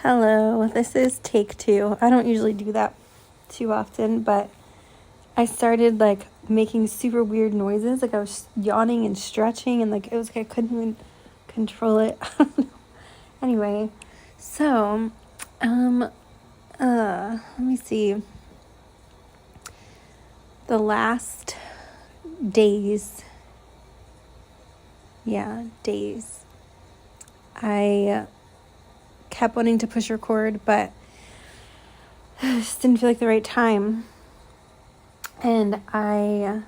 Hello, this is take two. I don't usually do that too often, but I started like making super weird noises. Like I was yawning and stretching and like it was like I couldn't even control it. I don't know. Anyway, so let me see. The last days. I kept wanting to push record, but it just didn't feel like the right time. And I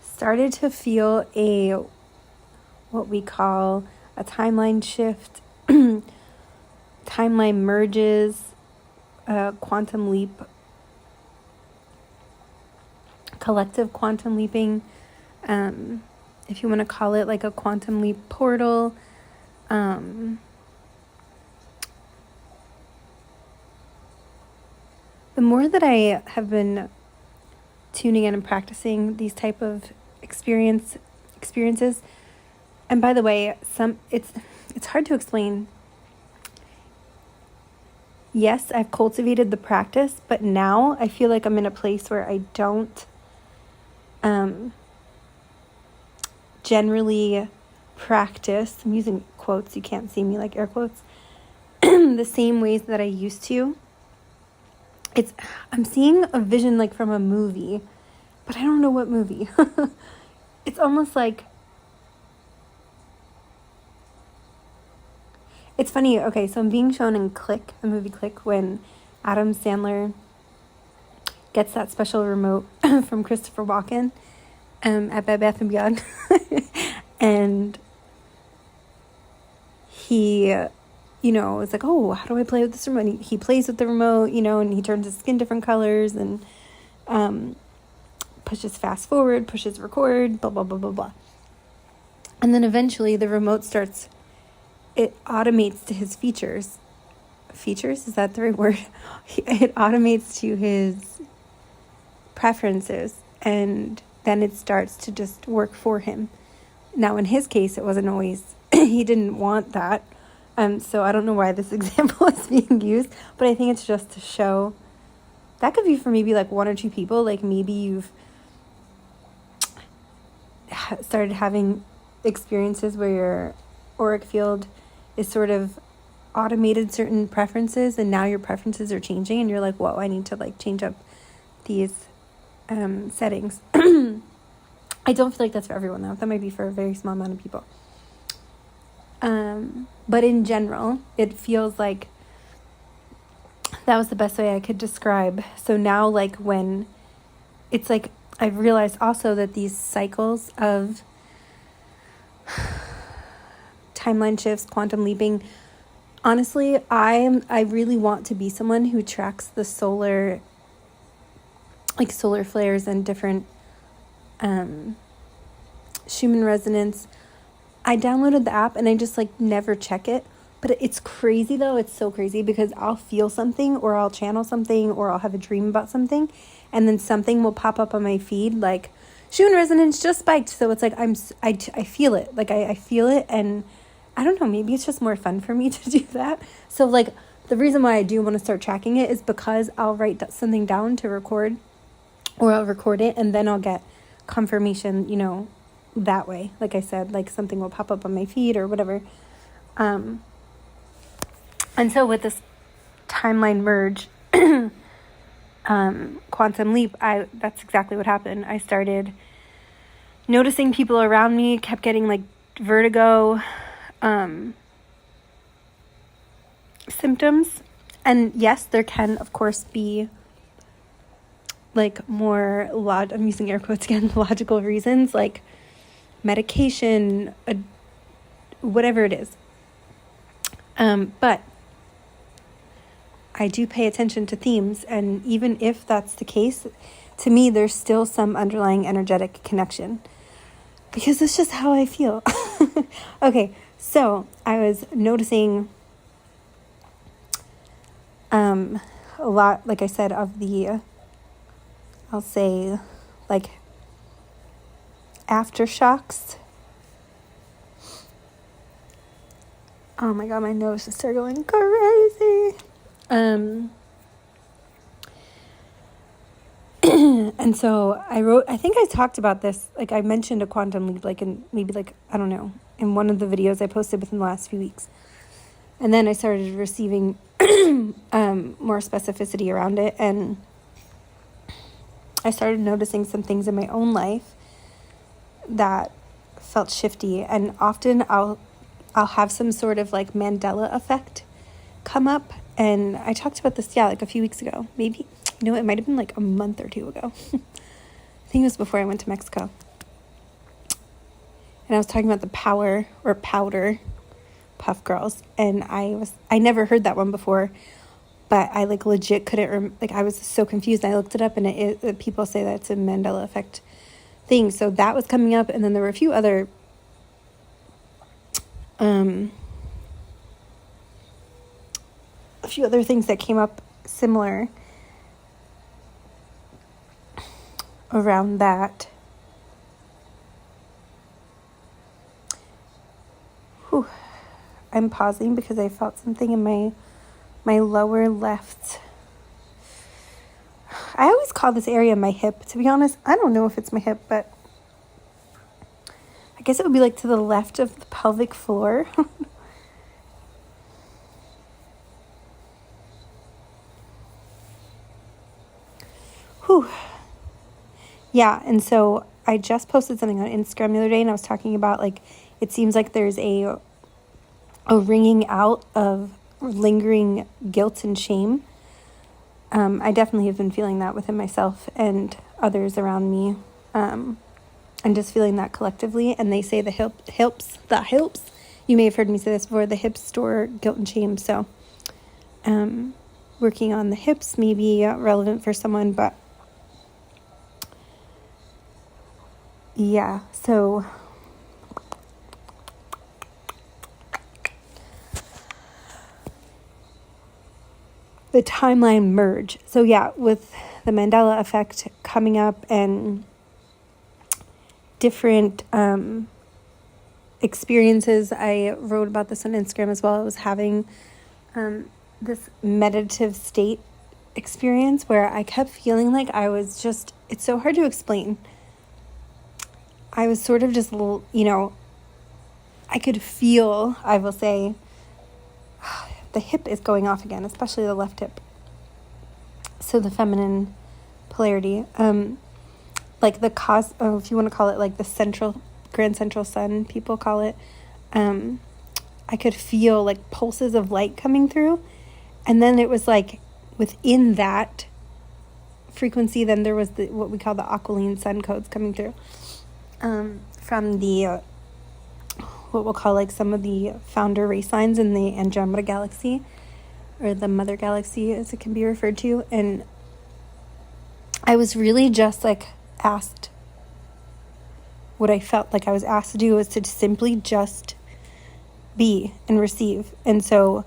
started to feel what we call a timeline shift, timeline merges, quantum leap, collective quantum leaping, if you want to call it like a quantum leap portal. The more that I have been tuning in and practicing these type of experiences, and by the way, it's hard to explain. Yes, I've cultivated the practice, but now I feel like I'm in a place where I don't generally practice. I'm using quotes, you can't see me, like air quotes, the same ways that I used to. I'm seeing a vision like from a movie, but I don't know what movie. It's almost like, it's funny. Okay, so I'm being shown in Click, the movie Click, when Adam Sandler gets that special remote from Christopher Walken at Bed Bath & Beyond. And he, it's like, oh, how do I play with this remote? He plays with the remote, and he turns his skin different colors and pushes fast forward, pushes record, blah, blah, blah, blah, blah. And then eventually the remote it automates to his features. Features? Is that the right word? It automates to his preferences, and then it starts to just work for him. Now, in his case, it wasn't always, he didn't want that. So I don't know why this example is being used, but I think it's just to show, that could be for maybe like one or two people. Like maybe you've started having experiences where your auric field is sort of automated certain preferences, and now your preferences are changing and you're like, whoa, I need to like change up these settings. I don't feel like that's for everyone though. That might be for a very small amount of people. But in general, it feels like that was the best way I could describe. So now, like when it's like, I've realized also that these cycles of timeline shifts, quantum leaping, honestly, I really want to be someone who tracks the solar flares and different Schumann resonance. I downloaded the app and I just like never check it, but it's crazy though. It's so crazy because I'll feel something or I'll channel something or I'll have a dream about something, and then something will pop up on my feed like Schumann resonance just spiked. So it's like I feel it, like I feel it, and I don't know, maybe it's just more fun for me to do that. So like the reason why I do want to start tracking it is because I'll write something down to record, or I'll record it and then I'll get confirmation, that way. Like I said, like something will pop up on my feed or whatever. And so with this timeline merge, quantum leap, that's exactly what happened. I started noticing people around me, kept getting like vertigo symptoms. And yes, there can of course be like more I'm using air quotes again, logical reasons, like medication, whatever it is. But I do pay attention to themes, and even if that's the case, to me, there's still some underlying energetic connection, because it's just how I feel. Okay, so I was noticing a lot, like I said, of the, I'll say, like, aftershocks. Oh my god, my nose just started going crazy. And so I think I talked about this, like I mentioned a quantum leap, like in maybe like, I don't know, in one of the videos I posted within the last few weeks. And then I started receiving more specificity around it, and I started noticing some things in my own life that felt shifty. And often I'll have some sort of like Mandela effect come up. And I talked about this, like a few weeks ago, maybe, it might have been like a month or two ago. I think it was before I went to Mexico. And I was talking about the power or powder puff girls. And I never heard that one before, but I like legit couldn't, I was so confused. I looked it up, and people say that it's a Mandela effect thing. So that was coming up. And then there were a few other, things that came up similar around that. Whew. I'm pausing because I felt something in my lower left. I always call this area my hip. To be honest, I don't know if it's my hip, but I guess it would be like to the left of the pelvic floor. Whew. Yeah, and so I just posted something on Instagram the other day, and I was talking about, like, it seems like there's a wringing out of lingering guilt and shame. I definitely have been feeling that within myself and others around me, and just feeling that collectively. And they say the hips, you may have heard me say this before, the hips store guilt and shame. So working on the hips may be relevant for someone, but yeah, so the timeline merge. So yeah, with the Mandela effect coming up and different experiences, I wrote about this on Instagram as well. I was having this meditative state experience where I kept feeling like I was just, it's so hard to explain. I was sort of just, I could feel, I will say, the hip is going off again, especially the left hip. So the feminine polarity, like the if you want to call it like the grand central sun, people call it, I could feel like pulses of light coming through. And then it was like within that frequency, then there was what we call the Aqualine sun codes coming through. From the, what we'll call like some of the founder race lines in the Andromeda galaxy, or the mother galaxy as it can be referred to. And I was really just like asked, what I felt like I was asked to do was to simply just be and receive. And so,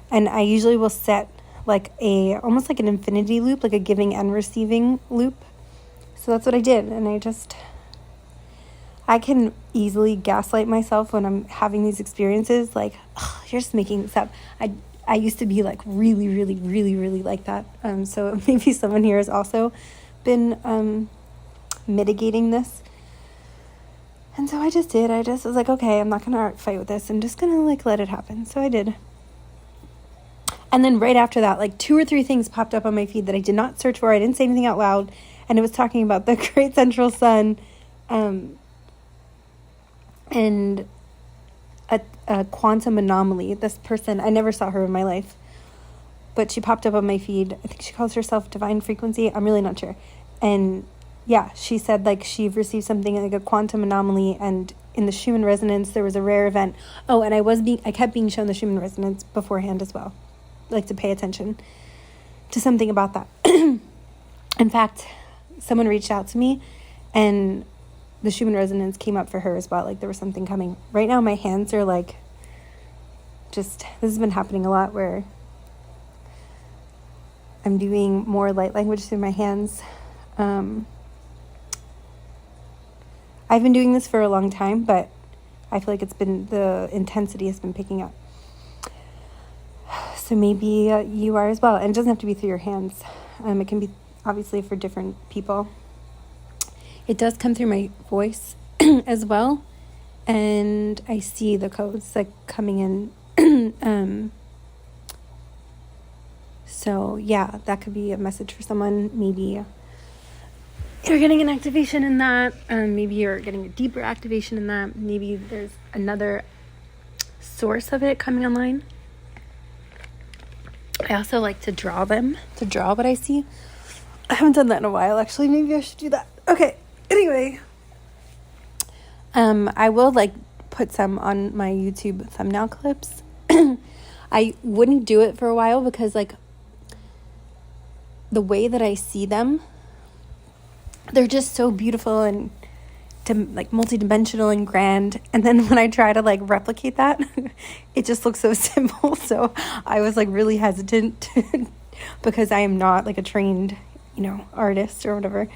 and I usually will set like almost like an infinity loop, like a giving and receiving loop. So that's what I did. And I can easily gaslight myself when I'm having these experiences, like, oh, you're just making this up. I used to be like really, really, really, really like that. So maybe someone here has also been mitigating this. And so I just did. I just was like, okay, I'm not going to fight with this. I'm just going to like let it happen. So I did. And then right after that, like 2 or 3 things popped up on my feed that I did not search for. I didn't say anything out loud. And it was talking about the great central sun, and a quantum anomaly. This person, I never saw her in my life, but she popped up on my feed. I think she calls herself Divine Frequency. I'm really not sure. And yeah, she said like she received something like a quantum anomaly, and in the Schumann resonance there was a rare event. Oh, and I kept being shown the Schumann resonance beforehand as well, like to pay attention to something about that. In fact, someone reached out to me, and the Schumann resonance came up for her as well. Like there was something coming. Right now my hands are like, this has been happening a lot where I'm doing more light language through my hands. I've been doing this for a long time, but I feel like the intensity has been picking up. So maybe you are as well. And it doesn't have to be through your hands. It can be obviously for different people. It does come through my voice as well. And I see the codes like coming in. So yeah, that could be a message for someone. Maybe you're getting an activation in that. Maybe you're getting a deeper activation in that. Maybe there's another source of it coming online. I also like to draw what I see. I haven't done that in a while, actually. Maybe I should do that. Okay, anyway. I will, like, put some on my YouTube thumbnail clips. I wouldn't do it for a while because, like, the way that I see them, they're just so beautiful and multidimensional and grand. And then when I try to like replicate that, it just looks so simple. So I was like really hesitant because I am not like a trained, artist or whatever.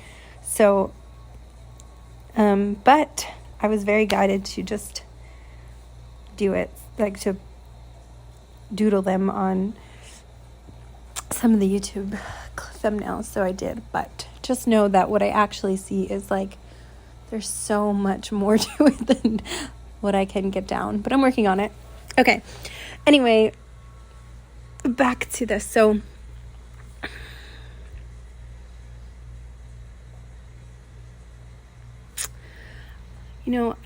So, but I was very guided to just do it, like to doodle them on some of the YouTube thumbnails. So I did, but just know that what I actually see is like, there's so much more to it than what I can get down, but I'm working on it. Okay. Anyway, back to this. So,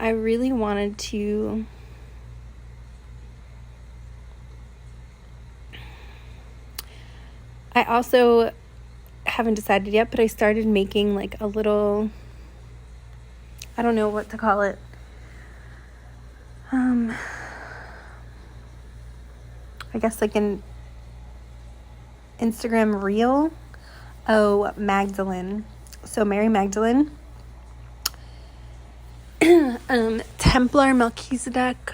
I really wanted to I also haven't decided yet, but I started making like a little, I don't know what to call it. I guess like an Instagram reel. Oh, Magdalene. So Mary Magdalene. Templar Melchizedek.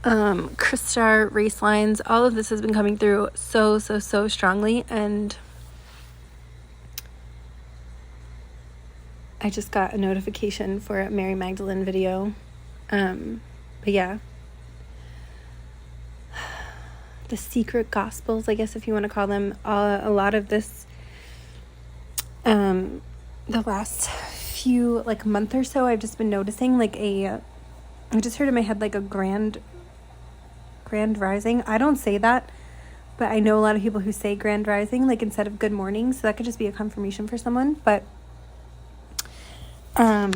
Crystar race lines. All of this has been coming through so strongly, and I just got a notification for a Mary Magdalene video. But yeah, the secret gospels, I guess if you want to call them, a lot of this the last few like month or so, I've just been noticing like I just heard in my head like a grand rising. I don't say that, but I know a lot of people who say grand rising like instead of good morning, so that could just be a confirmation for someone. But I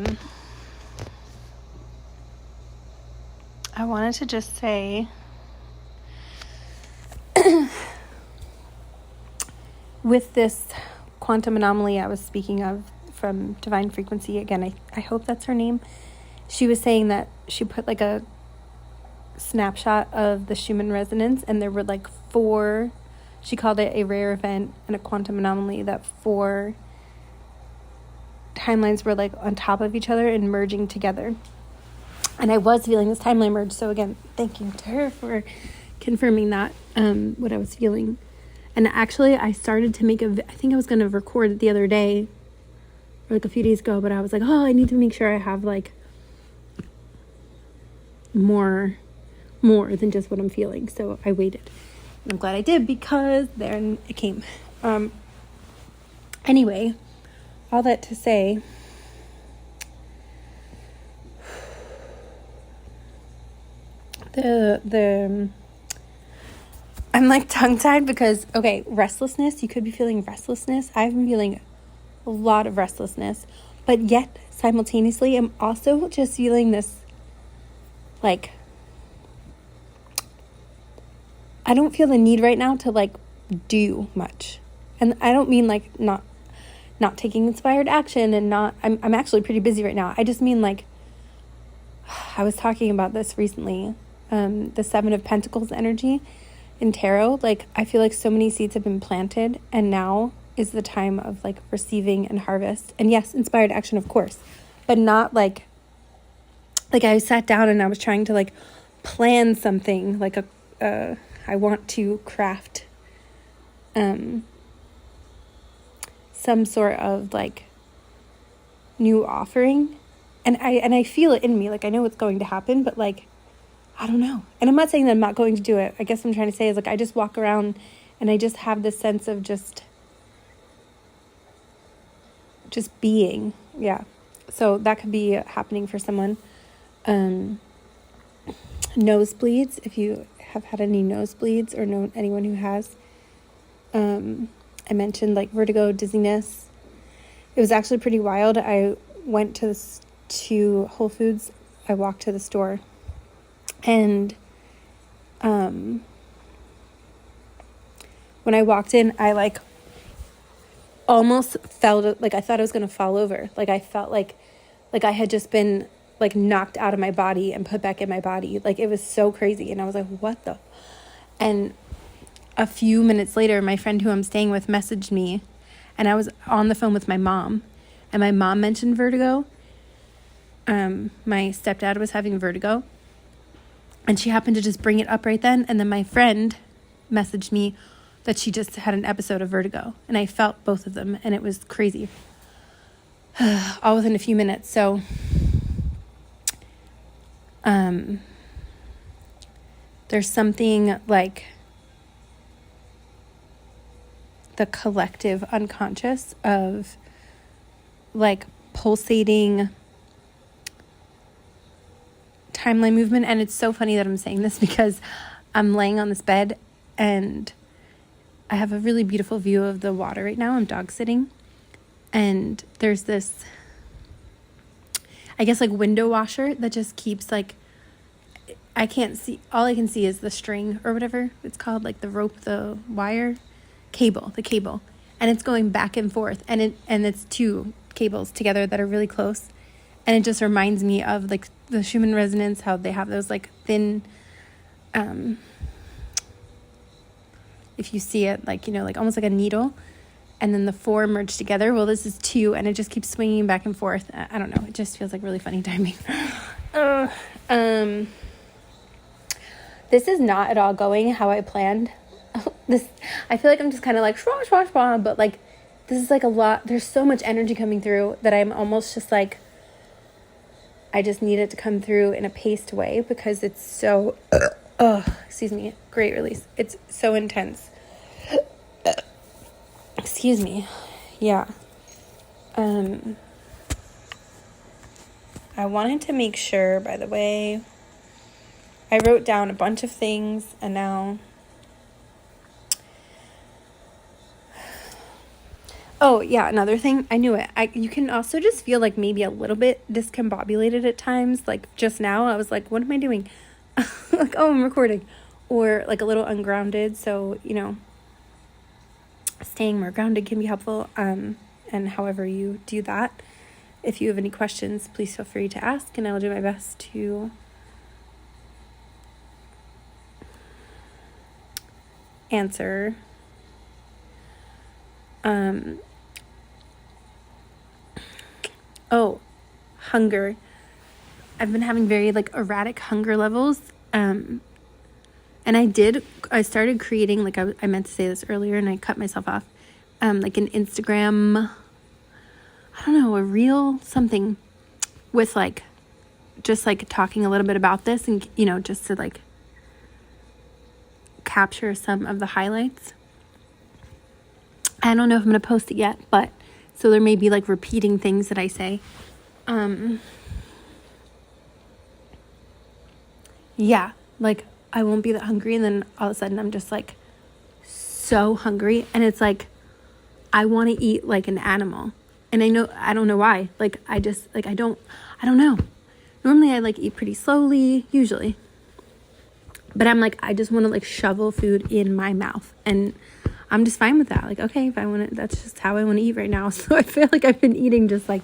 wanted to just say with this quantum anomaly I was speaking of from Divine Frequency, again, I hope that's her name. She was saying that she put like a snapshot of the Schumann resonance, and there were like 4, she called it a rare event and a quantum anomaly, that 4 timelines were like on top of each other and merging together. And I was feeling this timeline merge, so again, thank you to her for confirming that, what I was feeling. And actually I started to make I think I was going to record it the other day or like a few days ago, but I was like, I need to make sure I have like more than just what I'm feeling. So I waited. And I'm glad I did, because then it came. Anyway, all that to say, I'm like tongue-tied because, okay, restlessness, you could be feeling restlessness. I've been feeling a lot of restlessness, but yet simultaneously I'm also just feeling this like, I don't feel the need right now to like do much. And I don't mean like not taking inspired action and I'm actually pretty busy right now. I just mean like, I was talking about this recently, the 7 of Pentacles energy in tarot. Like, I feel like so many seeds have been planted, and now is the time of like receiving and harvest. And yes, inspired action, of course, but not like I sat down and I was trying to like plan something like I want to craft some sort of like new offering, and I feel it in me, like I know what's going to happen, but like I don't know. And I'm not saying that I'm not going to do it. I guess what I'm trying to say is like, I just walk around and I just have this sense of just being. Yeah. So that could be happening for someone. Nosebleeds, if you have had any nosebleeds or know anyone who has. I mentioned like vertigo, dizziness. It was actually pretty wild. I went to Whole Foods. I walked to the store, and when I walked in, I like almost felt like I thought I was going to fall over. Like I felt like I had just been like knocked out of my body and put back in my body. Like it was so crazy. And I was like, what the? And a few minutes later, my friend who I'm staying with messaged me, and I was on the phone with my mom, and my mom mentioned vertigo. My stepdad was having vertigo, and she happened to just bring it up right then. And then my friend messaged me that she just had an episode of vertigo, and I felt both of them, and it was crazy. All within a few minutes. So, there's something like the collective unconscious of like pulsating timeline movement. And it's so funny that I'm saying this because I'm laying on this bed and I have a really beautiful view of the water right now. I'm dog sitting, and there's this, I guess, like window washer that just keeps like, I can't see, all I can see is the string or whatever it's called, like the rope, the wire, the cable, and it's going back and forth, and it's two cables together that are really close, and it just reminds me of like the Schumann resonance, how they have those like thin, if you see it, like, you know, like almost like a needle, and then the four merge together. Well, this is two, and it just keeps swinging back and forth. I don't know, it just feels like really funny timing. This is not at all going how I planned. I feel like I'm just kind of like shwa, shwa, shwa, but like this is like a lot. There's so much energy coming through that I'm almost just like, I just need it to come through in a paced way because it's so excuse me, great release. It's so intense. Excuse me. Yeah. I wanted to make sure, by the way, I wrote down a bunch of things, and now, oh yeah, another thing, I knew it. You can also just feel like maybe a little bit discombobulated at times. Like just now, I was like, what am I doing? Like, oh, I'm recording. Or like a little ungrounded. So, you know, staying more grounded can be helpful. And however you do that, if you have any questions, please feel free to ask, and I will do my best to answer. Hunger. I've been having very like erratic hunger levels. And I started creating, like I meant to say this earlier and I cut myself off. Like an Instagram, I don't know, a reel, something with like, just like talking a little bit about this and, you know, just to like capture some of the highlights. I don't know if I'm going to post it yet, but so there may be like repeating things that I say. Yeah, like I won't be that hungry, and then all of a sudden I'm just like so hungry, and it's like I want to eat like an animal, and I don't know why. Like I just like I don't know. Normally I like eat pretty slowly, usually, but I'm like I just want to like shovel food in my mouth, and I'm just fine with that. Like, okay, if I want to, that's just how I want to eat right now. So I feel like I've been eating just like,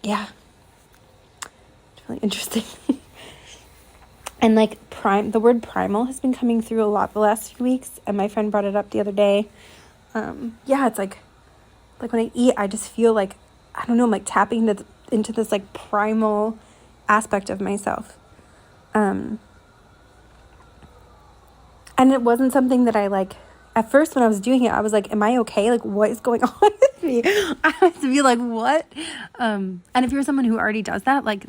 yeah, it's really interesting. And like the word primal has been coming through a lot the last few weeks, and my friend brought it up the other day. Yeah, it's like when I eat, I just feel like, I don't know, I'm like tapping into this like primal aspect of myself. And it wasn't something that I like, at first when I was doing it, I was like, am I okay? Like, what is going on with me? I had to be like, what? And if you're someone who already does that, like,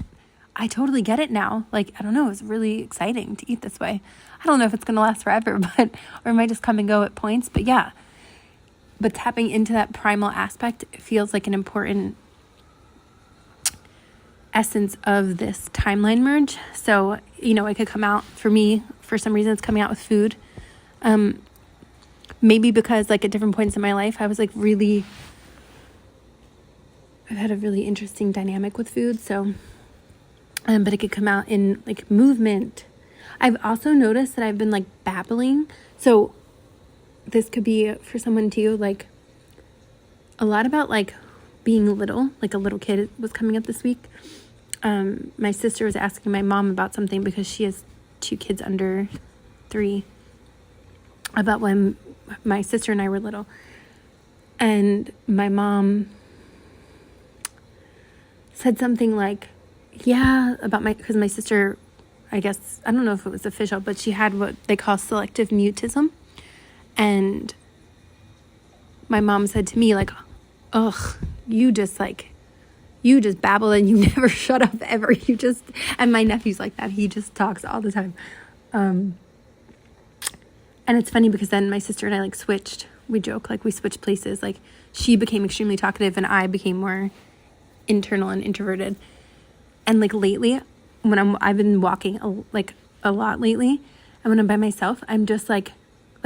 I totally get it now. Like, I don't know, it's really exciting to eat this way. I don't know if it's going to last forever, but, or it might just come and go at points, but yeah. But tapping into that primal aspect feels like an important essence of this timeline merge. So, you know, it could come out for me, for some reason it's coming out with food. Maybe because like at different points in my life, I was like I've had a really interesting dynamic with food. So, but it could come out in like movement. I've also noticed that I've been like babbling. So this could be for someone too, like a lot about like being little, like a little kid was coming up this week. My sister was asking my mom about something because she has 2 kids under 3, about when my sister and I were little. And my mom said something like, yeah, about because my sister, I guess, I don't know if it was official, but she had what they call selective mutism. And my mom said to me like, ugh, you just babble and you never shut up ever. And my nephew's like that. He just talks all the time. And it's funny because then my sister and I like switched. We joke, like we switched places. Like she became extremely talkative and I became more internal and introverted. And like lately, when I've been walking a lot lately, and when I'm by myself, I'm just like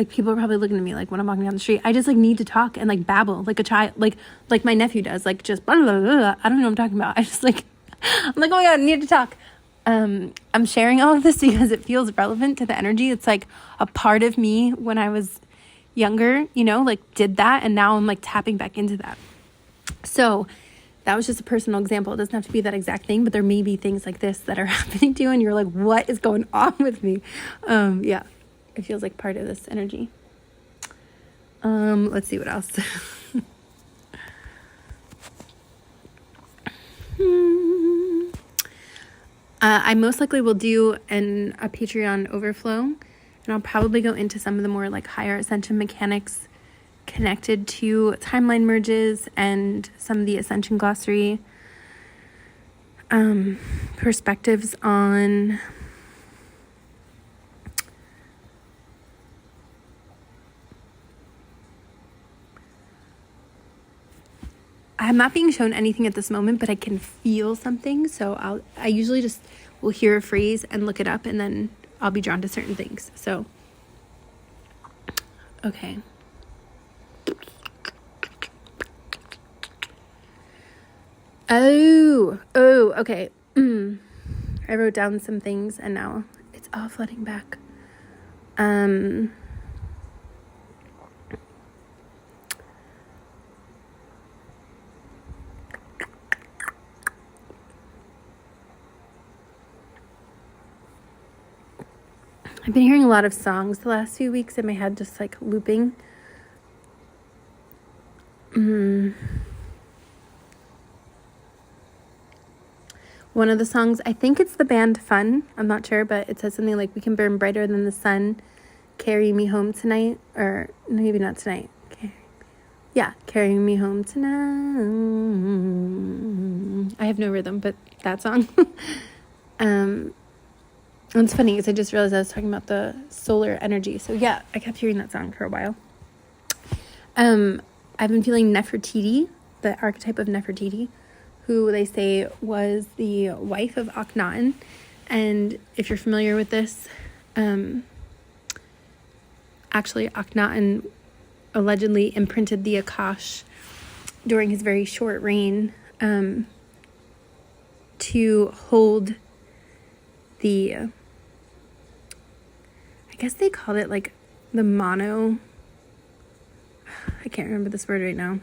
people are probably looking at me like when I'm walking down the street. I just like need to talk and like babble like a child, like my nephew does, like just blah, blah, blah, blah. I don't know what I'm talking about. I just like, I'm like, oh my God, I need to talk. I'm sharing all of this because it feels relevant to the energy. It's like a part of me when I was younger, you know, like did that. And now I'm like tapping back into that. So that was just a personal example. It doesn't have to be that exact thing, but there may be things like this that are happening to you and you're like, what is going on with me? Yeah. It feels like part of this energy. Let's see what else. I most likely will do a Patreon overflow, and I'll probably go into some of the more like higher ascension mechanics connected to timeline merges and some of the Ascension Glossary perspectives on I'm not being shown anything at this moment, but I can feel something. So I usually just will hear a phrase and look it up, and then I'll be drawn to certain things. So, okay. Oh, okay. I wrote down some things and now it's all flooding back. I've been hearing a lot of songs the last few weeks in my head, just like looping. One of the songs, I think it's the band Fun. I'm not sure, but it says something like, we can burn brighter than the sun. Carry me home tonight. Or maybe not tonight. Carry me home tonight. I have no rhythm, but that song. It's funny because I just realized I was talking about the solar energy. So yeah, I kept hearing that song for a while. I've been feeling Nefertiti, the archetype of Nefertiti, who they say was the wife of Akhenaten. And if you're familiar with this, actually Akhenaten allegedly imprinted the Akash during his very short reign to hold the, I guess they called it like the I can't remember this word right now.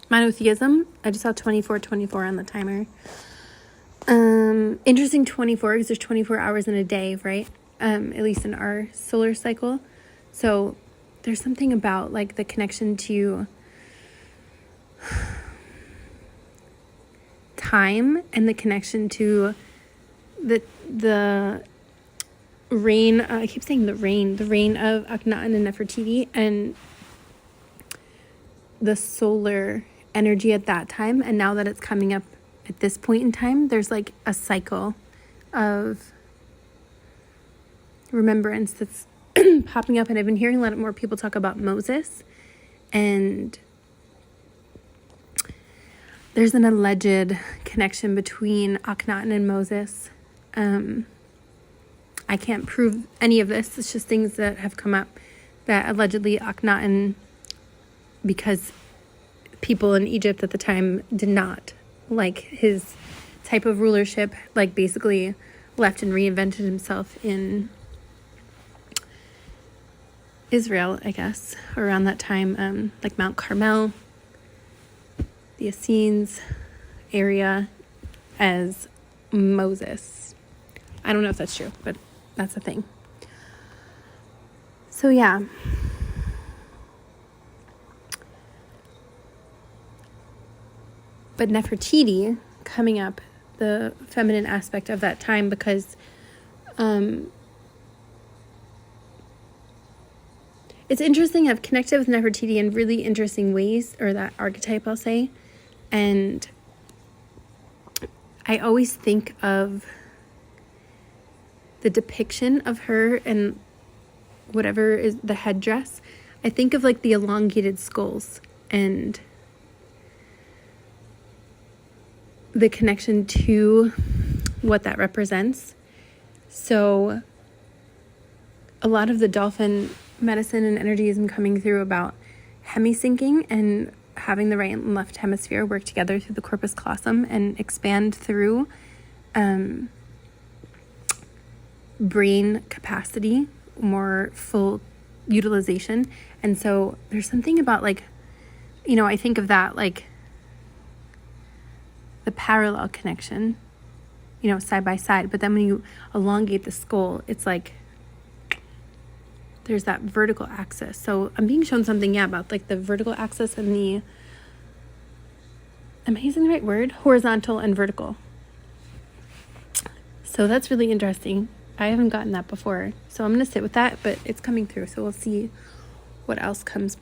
Monotheism. I just saw 24 on the timer. Interesting 24 because there's 24 hours in a day, right? At least in our solar cycle. So there's something about like the connection to time and the connection to the reign. I keep saying the reign of Akhenaten and Nefertiti and the solar energy at that time. And now that it's coming up at this point in time, there's like a cycle of remembrance that's popping up. And I've been hearing a lot more people talk about Moses, and there's an alleged connection between Akhenaten and Moses. I can't prove any of this. It's just things that have come up that allegedly Akhenaten, because people in Egypt at the time did not like his type of rulership, like basically left and reinvented himself in Israel, I guess, around that time, like Mount Carmel, the Essenes area, as Moses. I don't know if that's true, but that's a thing. So yeah. But Nefertiti coming up, the feminine aspect of that time, because it's interesting. I've connected with Nefertiti in really interesting ways, or that archetype, I'll say. And I always think of the depiction of her and whatever is the headdress. I think of like the elongated skulls and the connection to what that represents. So a lot of the dolphin medicine and energy has been coming through about hemisyncing and having the right and left hemisphere work together through the corpus callosum and expand through brain capacity, more full utilization. And so there's something about like, I think of that like the parallel connection, side by side. But then when you elongate the skull, it's like there's that vertical axis. So I'm being shown something, about like the vertical axis and the, am I using the right word? Horizontal and vertical. So that's really interesting. I haven't gotten that before. So I'm going to sit with that, but it's coming through. So we'll see what else comes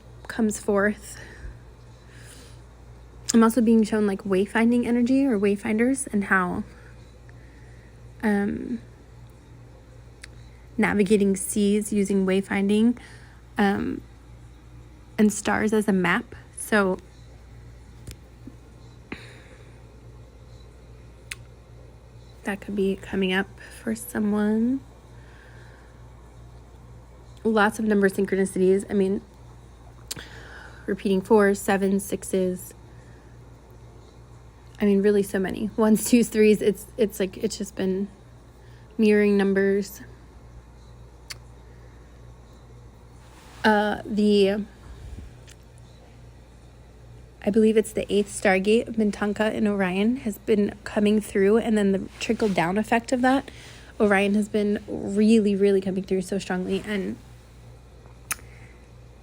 forth. I'm also being shown like wayfinding energy or wayfinders, and how navigating seas using wayfinding and stars as a map. So that could be coming up for someone. Lots of number synchronicities. I mean, repeating 4s, 7s, 6s. I mean, really so many. 1s, 2s, 3s. It's like, it's just been mirroring numbers. I believe it's the 8th Stargate of Mintanka in Orion has been coming through, and then the trickle down effect of that. Orion has been really, really coming through so strongly, and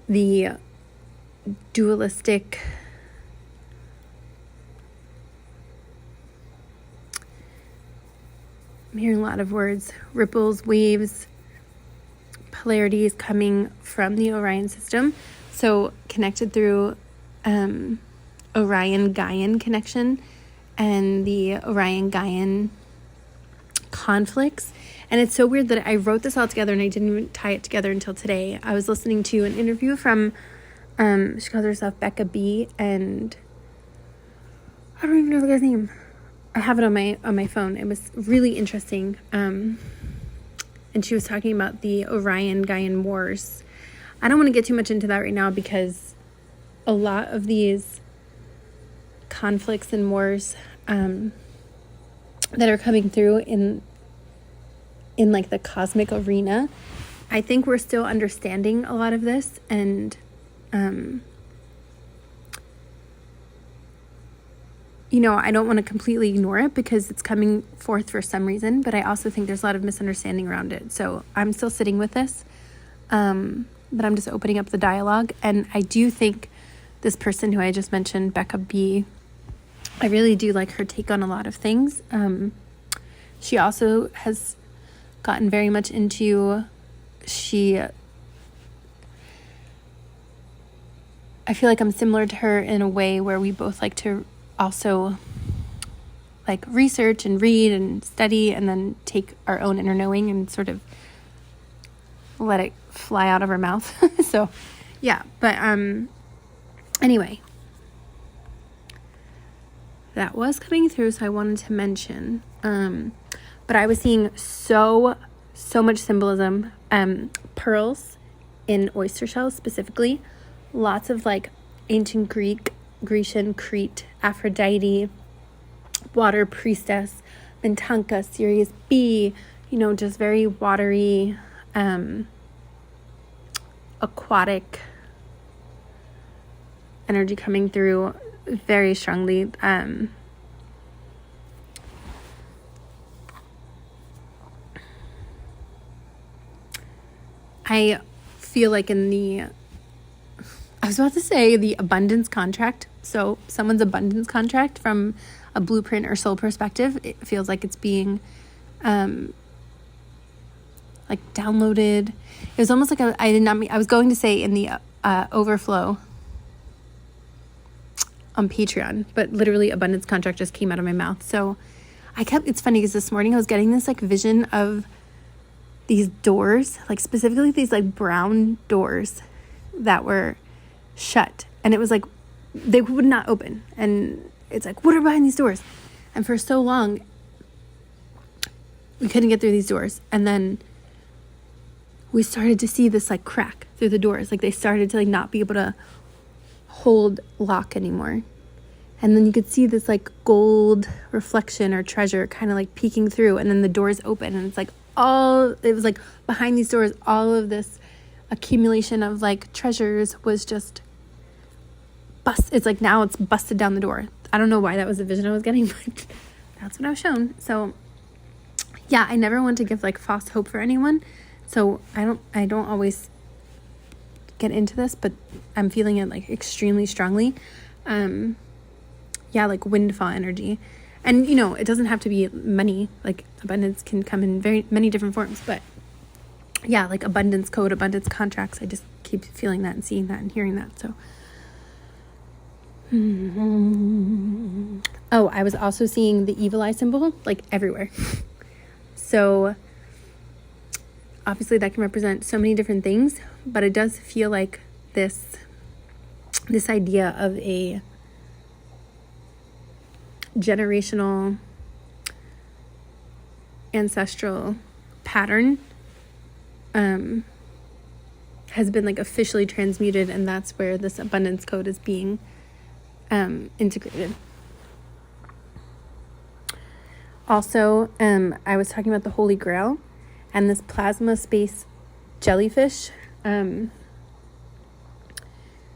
the dualistic I'm hearing a lot of words, ripples, waves, polarities coming from the Orion system. So connected through Orion-Gaian connection and the Orion-Gaian conflicts. And it's so weird that I wrote this all together and I didn't even tie it together until today. I was listening to an interview from, she calls herself Becca B, and I don't even know the guy's name. I have it on my phone. It was really interesting. And she was talking about the Orion-Gaian wars. I don't want to get too much into that right now, because a lot of these conflicts and wars that are coming through in like the cosmic arena, I think we're still understanding a lot of this, and I don't want to completely ignore it because it's coming forth for some reason, but I also think there's a lot of misunderstanding around it. So I'm still sitting with this, but I'm just opening up the dialogue. And I do think this person who I just mentioned, Becca B, I really do like her take on a lot of things. She also has gotten very much into, I feel like I'm similar to her in a way where we both like to also like research and read and study and then take our own inner knowing and sort of let it fly out of our mouth. So yeah, but anyway, that was coming through, so I wanted to mention. But I was seeing so much symbolism, pearls in oyster shells specifically, lots of like ancient Grecian, Crete, Aphrodite, water priestess, Mintanka, Sirius B, just very watery, aquatic energy coming through very strongly. I feel like I was about to say the abundance contract. So someone's abundance contract from a blueprint or soul perspective, it feels like it's being like downloaded. It was almost like I was going to say in the overflow on Patreon, but literally abundance contract just came out of my mouth. So it's funny because this morning I was getting this like vision of these doors, like specifically these like brown doors that were shut, and it was like they would not open, and it's like, what are behind these doors? And for so long we couldn't get through these doors, and then we started to see this like crack through the doors, like they started to like not be able to hold lock anymore, and then you could see this like gold reflection or treasure kind of like peeking through, and then the doors open, and it's like it was like behind these doors, all of this accumulation of like treasures was just it's like now it's busted down the door. I don't know why that was the vision I was getting, but that's what I was shown. So yeah, I never want to give like false hope for anyone, so I don't always get into this, but I'm feeling it like extremely strongly. Yeah, like windfall energy. And, it doesn't have to be money. Like, abundance can come in very many different forms. But, yeah, like abundance code, abundance contracts. I just keep feeling that and seeing that and hearing that. So, Oh, I was also seeing the evil eye symbol, like, everywhere. So, obviously that can represent so many different things. But it does feel like this idea of a generational ancestral pattern has been like officially transmuted, and that's where this abundance code is being integrated. Also, I was talking about the Holy Grail and this plasma space jellyfish.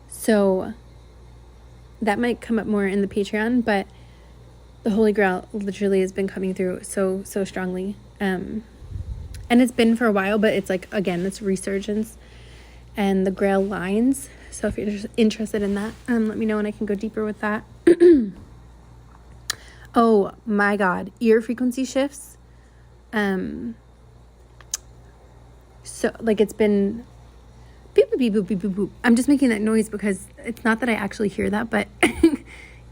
So that might come up more in the Patreon, but the Holy Grail literally has been coming through so strongly. And it's been for a while, but it's like, again, this resurgence and the Grail lines. So if you're interested in that, let me know and I can go deeper with that. Oh my God, ear frequency shifts. So like it's been beep, beep, beep, beep, beep, boop. I'm just making that noise because it's not that I actually hear that, but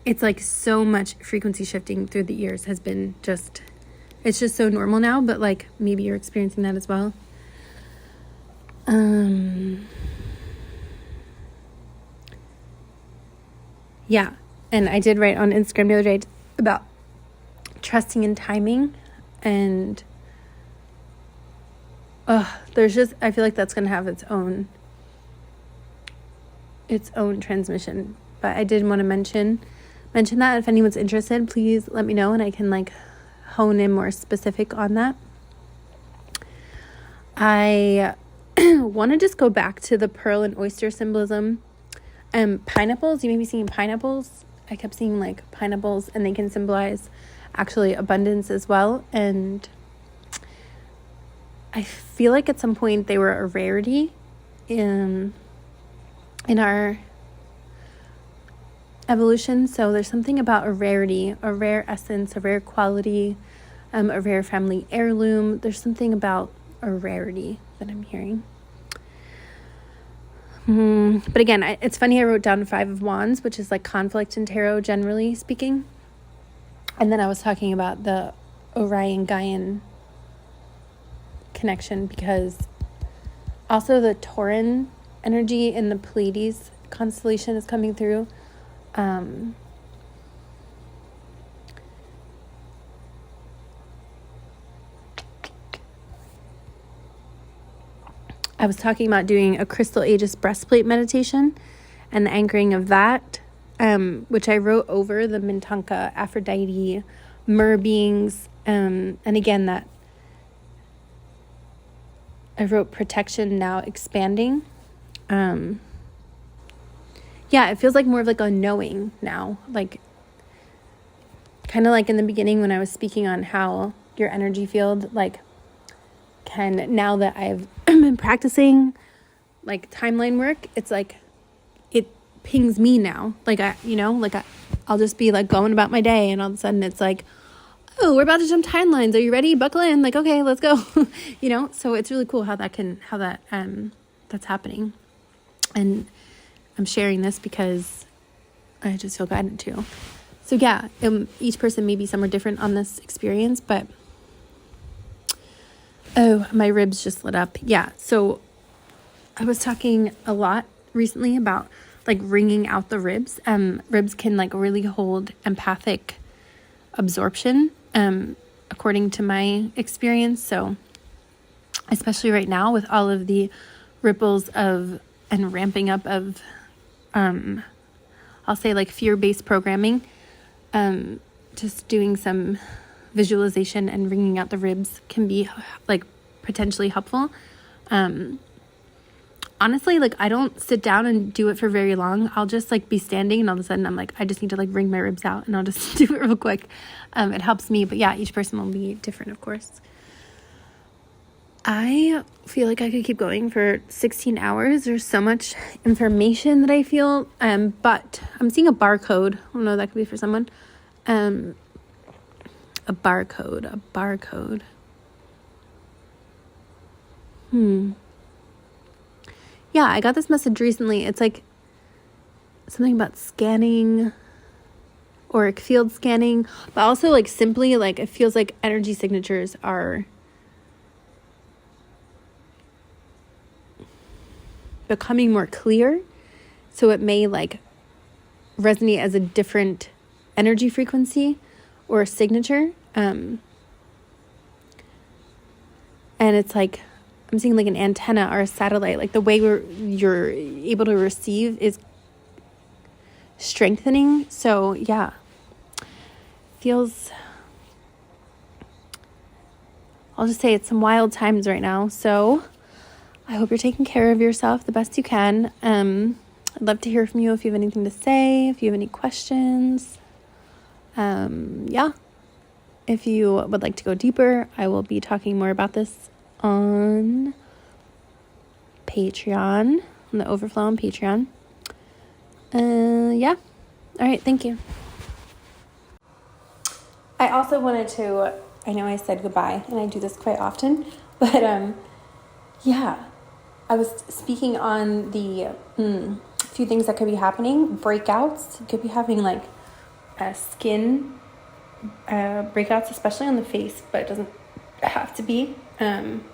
it's like so much frequency shifting through the ears has been it's just so normal now, but like maybe you're experiencing that as well. Yeah. And I did write on Instagram the other day about trusting in timing, and I feel like that's going to have its own transmission. But I did want to mention that if anyone's interested, please let me know and I can like hone in more specific on that. I want to just go back to the pearl and oyster symbolism. Pineapples, you may be seeing pineapples. I kept seeing like pineapples, and they can symbolize actually abundance as well. And I feel like at some point they were a rarity in our evolution. So there's something about a rarity, a rare essence, a rare quality, a rare family heirloom. There's something about a rarity that I'm hearing. But again, it's funny, I wrote down 5 of Wands, which is like conflict in tarot, generally speaking. And then I was talking about the Orion-Gaian connection, because also the Tauran energy in the Pleiades constellation is coming through. I was talking about doing a Crystal Aegis breastplate meditation and the anchoring of that, which I wrote over the Mintanka, Aphrodite, Mer beings, and again that I wrote protection now expanding. Yeah, it feels like more of like a knowing now, like kind of like in the beginning when I was speaking on how your energy field like can, now that I've been practicing like timeline work, it's like it pings me now, like I'll just be like going about my day, and all of a sudden it's like, oh, we're about to jump timelines, are you ready, buckle in, like, okay, let's go. So it's really cool how that's happening. And I'm sharing this because I just feel guided to. So yeah, each person may be somewhere different on this experience, but oh, my ribs just lit up. Yeah, so I was talking a lot recently about like wringing out the ribs. Ribs can like really hold empathic absorption, according to my experience. So especially right now with all of the ripples of and ramping up of, I'll say like fear-based programming, just doing some visualization and wringing out the ribs can be like potentially helpful. Honestly, like I don't sit down and do it for very long. I'll just like be standing and all of a sudden I'm like, I just need to like wring my ribs out, and I'll just do it real quick. It helps me, but yeah, each person will be different, of course. I feel like I could keep going for 16 hours. There's so much information that I feel, but I'm seeing a barcode. I don't know, that could be for someone. A barcode. Yeah, I got this message recently. It's like something about scanning, auric field scanning, but also like simply like it feels like energy signatures are becoming more clear. So it may like resonate as a different energy frequency or a signature. And it's like, I'm seeing like an antenna or a satellite, like the way you're able to receive is strengthening. So yeah, feels, I'll just say it's some wild times right now. So I hope you're taking care of yourself the best you can. I'd love to hear from you if you have anything to say, if you have any questions. Yeah. If you would like to go deeper, I will be talking more about this on Patreon, on the Overflow on Patreon. Yeah. All right. Thank you. I also wanted to, I know I said goodbye and I do this quite often, but, yeah, I was speaking on the, few things that could be happening. Breakouts. You could be having like skin breakouts, especially on the face, but it doesn't have to be,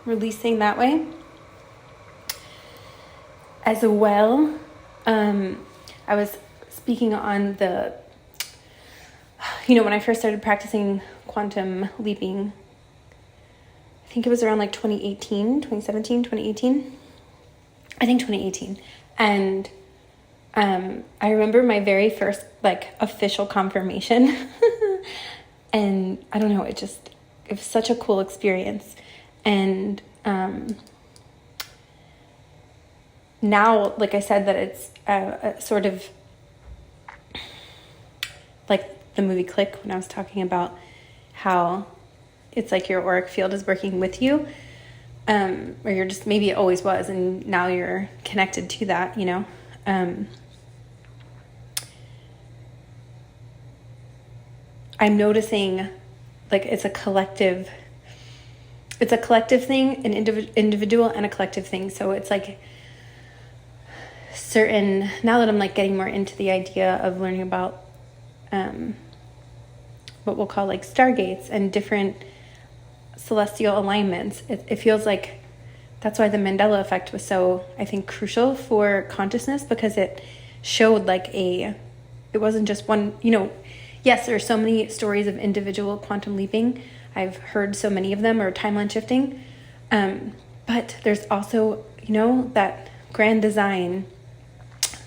releasing that way as well. I was speaking on the, when I first started practicing quantum leaping, I think it was around like 2018, I think 2018. And I remember my very first like official confirmation and I don't know, it was such a cool experience. And now, like I said, that it's a sort of like the movie Click, when I was talking about how it's like your auric field is working with you, or you're just, maybe it always was and now you're connected to that, I'm noticing like it's a collective thing, an individual and a collective thing. So it's like certain, now that I'm like getting more into the idea of learning about what we'll call like stargates and different celestial alignments. It feels like that's why the Mandela effect was so, I think, crucial for consciousness, because it showed like it wasn't just one, yes, there are so many stories of individual quantum leaping. I've heard so many of them, or timeline shifting. But there's also, that grand design,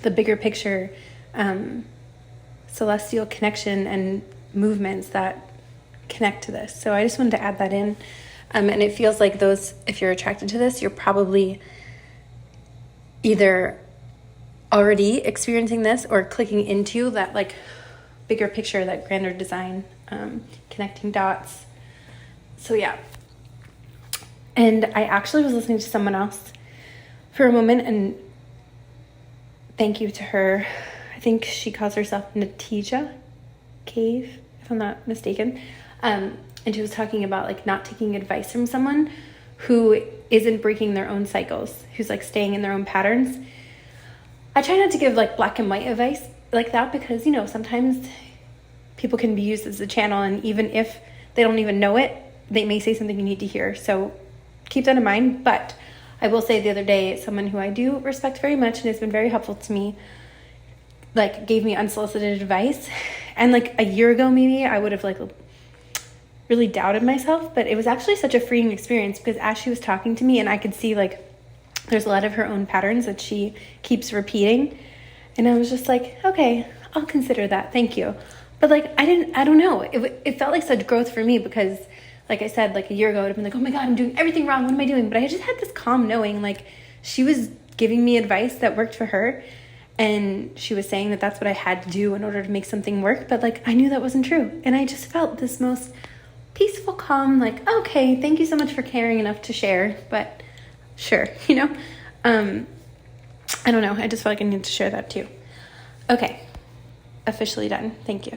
the bigger picture, celestial connection and movements that connect to this. So I just wanted to add that in. And it feels like those, if you're attracted to this, you're probably either already experiencing this or clicking into that like bigger picture, that grander design, connecting dots. So yeah. And I actually was listening to someone else for a moment, and thank you to her. I think she calls herself Natija Cave, if I'm not mistaken. And she was talking about like not taking advice from someone who isn't breaking their own cycles, who's like staying in their own patterns. I try not to give like black and white advice like that, because, sometimes people can be used as a channel, and even if they don't even know it, they may say something you need to hear. So keep that in mind. But I will say, the other day, someone who I do respect very much and has been very helpful to me, like gave me unsolicited advice. And like a year ago, maybe I would have like really doubted myself, but it was actually such a freeing experience, because as she was talking to me, and I could see like there's a lot of her own patterns that she keeps repeating, and I was just like, okay, I'll consider that, thank you. But like I don't know, it felt like such growth for me, because like I said, like a year ago I would have been like, oh my god, I'm doing everything wrong, what am I doing? But I just had this calm knowing, like she was giving me advice that worked for her, and she was saying that that's what I had to do in order to make something work, but like I knew that wasn't true, and I just felt this most peaceful, calm, like, okay, thank you so much for caring enough to share, but sure, I don't know, I just felt like I needed to share that too. Okay, officially done. Thank you.